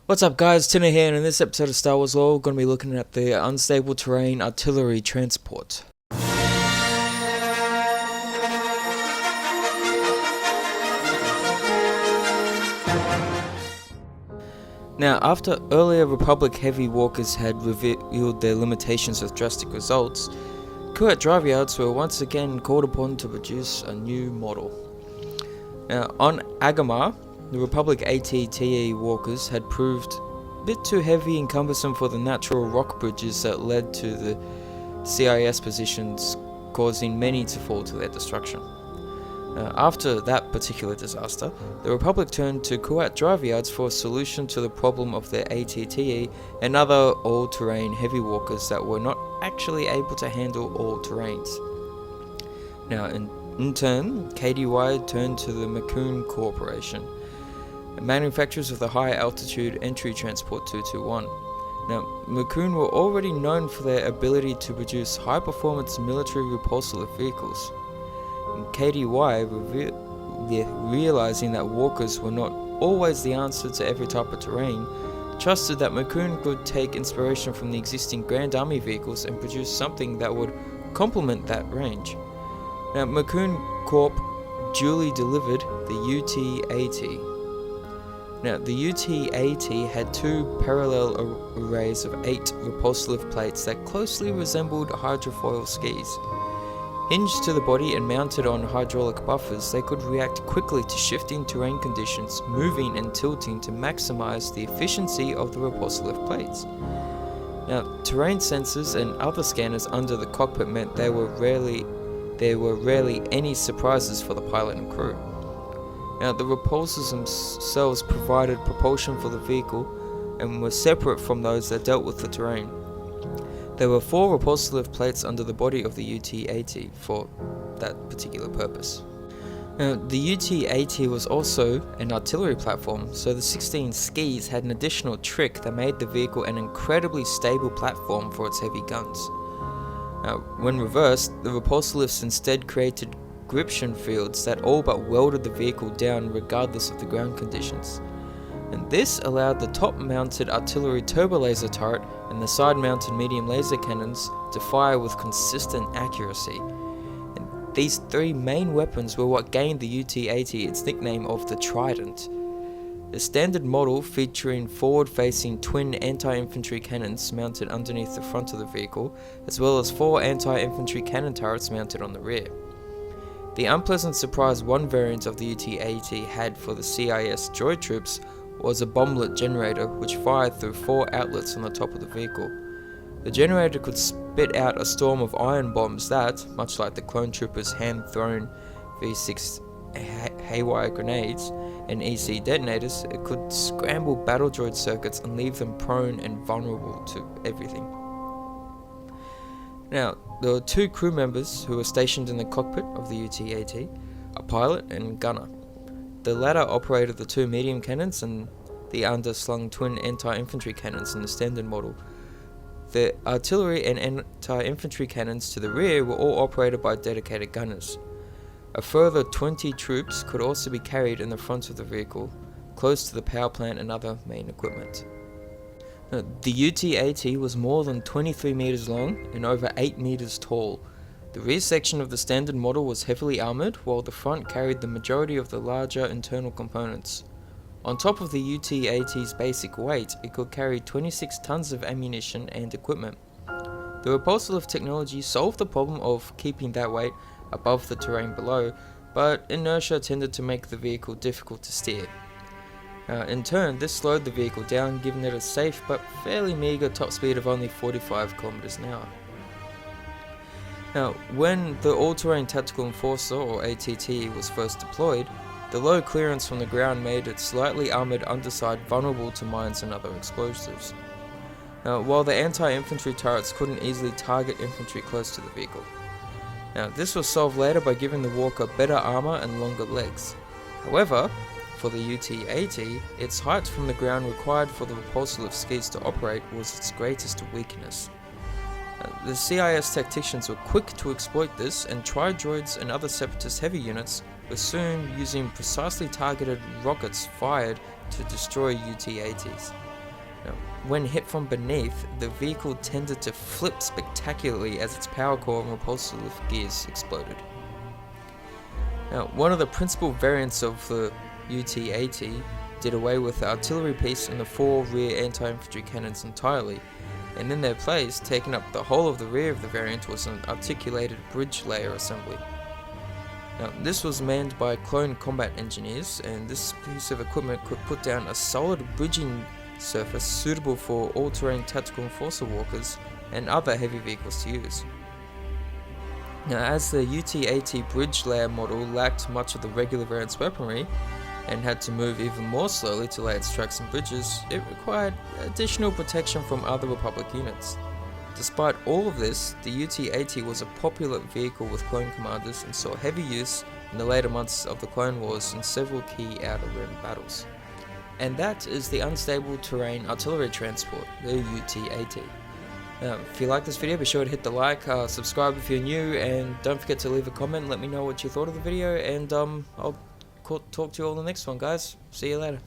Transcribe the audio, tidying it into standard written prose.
What's up guys, Tina here, and in this episode of Star Wars Lore, we're going to be looking at the unstable terrain artillery transport. Now, after earlier Republic heavy walkers had revealed their limitations with drastic results, crew at drive yards were once again called upon to produce a new model. Now, on Agamar, the Republic AT-TE walkers had proved a bit too heavy and cumbersome for the natural rock bridges that led to the CIS positions, causing many to fall to their destruction. After that particular disaster, the Republic turned to Kuat drive yards for a solution to the problem of their AT-TE and other all-terrain heavy walkers that were not actually able to handle all terrains. Now, in turn, KDY turned to the Kown Corporation, manufacturers of the high altitude entry transport 221. Now, Kown were already known for their ability to produce high performance military repulsor vehicles. And KDY, realizing that walkers were not always the answer to every type of terrain, trusted that Kown could take inspiration from the existing Grand Army vehicles and produce something that would complement that range. Now, Kown Corp duly delivered the UT-80. Now, the UT-80 had two parallel arrays of 8 repulsive plates that closely resembled hydrofoil skis. Hinged to the body and mounted on hydraulic buffers, they could react quickly to shifting terrain conditions, moving and tilting to maximize the efficiency of the repulsive plates. Now, terrain sensors and other scanners under the cockpit meant there were rarely any surprises for the pilot and crew. Now, the repulsors themselves provided propulsion for the vehicle and were separate from those that dealt with the terrain. There were 4 repulsive plates under the body of the UT-80 for that particular purpose. Now, the UT-80 was also an artillery platform, so the 16 skis had an additional trick that made the vehicle an incredibly stable platform for its heavy guns. Now, when reversed, the repulsor instead created gription fields that all but welded the vehicle down regardless of the ground conditions. And this allowed the top-mounted artillery turbo laser turret and the side-mounted medium laser cannons to fire with consistent accuracy. And these 3 main weapons were what gained the UT-80 its nickname of the Trident. The standard model featuring forward-facing twin anti-infantry cannons mounted underneath the front of the vehicle, as well as 4 anti-infantry cannon turrets mounted on the rear. The unpleasant surprise one variant of the UT-80 had for the CIS droid troops was a bomblet generator which fired through 4 outlets on the top of the vehicle. The generator could spit out a storm of ion bombs that, much like the clone troopers' hand-thrown V6 haywire grenades and EC detonators, it could scramble battle droid circuits and leave them prone and vulnerable to everything. Now, there were 2 crew members who were stationed in the cockpit of the UT-80, a pilot and gunner. The latter operated the 2 medium cannons and the underslung twin anti-infantry cannons in the standard model. The artillery and anti-infantry cannons to the rear were all operated by dedicated gunners. A further 20 troops could also be carried in the front of the vehicle, close to the power plant and other main equipment. Now, the UT-80 was more than 23 meters long and over 8 meters tall. The rear section of the standard model was heavily armored, while the front carried the majority of the larger internal components. On top of the UT-80's basic weight, it could carry 26 tons of ammunition and equipment. The repulsive technology solved the problem of keeping that weight above the terrain below, but inertia tended to make the vehicle difficult to steer. In turn, this slowed the vehicle down, giving it a safe but fairly meager top speed of only 45 km an hour. Now, when the All-Terrain Tactical Enforcer, or ATT, was first deployed, the low clearance from the ground made its slightly armoured underside vulnerable to mines and other explosives. Now, while the anti-infantry turrets couldn't easily target infantry close to the vehicle. Now, this was solved later by giving the walker better armour and longer legs. However, for the UT-80, its height from the ground required for the repulsive skis to operate was its greatest weakness. The CIS tacticians were quick to exploit this, and tri-droids and other separatist heavy units were soon using precisely targeted rockets fired to destroy UT-80s. Now, when hit from beneath, the vehicle tended to flip spectacularly as its power core and repulsor lift gears exploded. Now, one of the principal variants of the UT-80 did away with the artillery piece and the 4 rear anti-infantry cannons entirely, and in their place, taking up the whole of the rear of the variant, was an articulated bridge layer assembly. Now, this was manned by clone combat engineers, and this piece of equipment could put down a solid bridging surface suitable for all-terrain tactical enforcer walkers and other heavy vehicles to use. Now, as the UT-80 bridge layer model lacked much of the regular variant's weaponry, and had to move even more slowly to lay its tracks and bridges, it required additional protection from other Republic units. Despite all of this, the UT-80 was a popular vehicle with clone commanders and saw heavy use in the later months of the Clone Wars in several key Outer Rim battles. And that is the unstable terrain artillery transport, the UT-80. If you like this video, be sure to hit the like, subscribe if you're new, and don't forget to leave a comment and let me know what you thought of the video, and I'll talk to you all in the next one, guys. See you later.